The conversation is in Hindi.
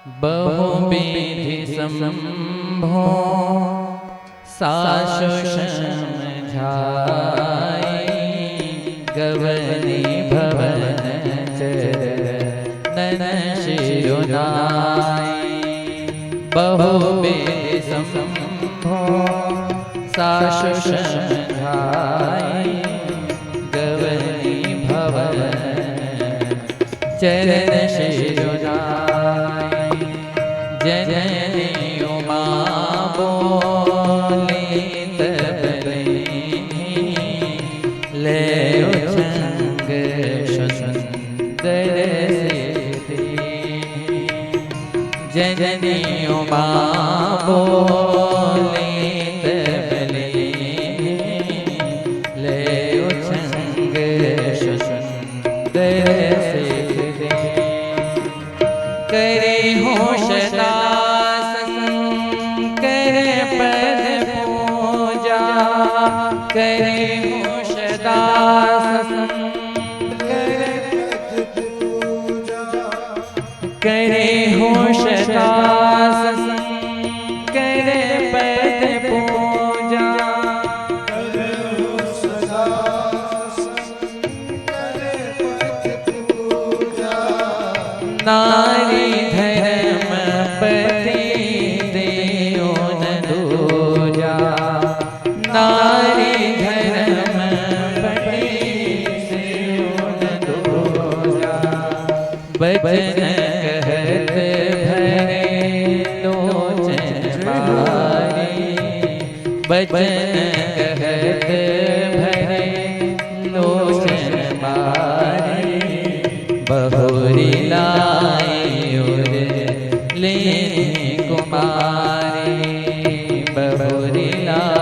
बहुविधि संभो साशु समझाई गवनी भवन चरणन शिरोनाई। बहुविधि संभो साशु समझाई गवनी भवन चरण शिरोनाई। जननी उमा बोली तबलेनी ले उछंग सुंदर सिद्धि। जननी उमा बोली तबलेनी ले उछंग सुंदर सिद्धि। करे होशदासन करे पद पूजा करे होशदासन करे पद पूजा करे होशदासन करे पद पूजा करे होशदासन करे पद पूजा। नारी धर्म पति देओ न दूजा नारी धर्म पति देओ न दूजा। बचन कहत भरे लोचन बारी बचन कहत भरे लोचन बारी। बहुरी लाई उर लेनी कुमारी बहुरी लाई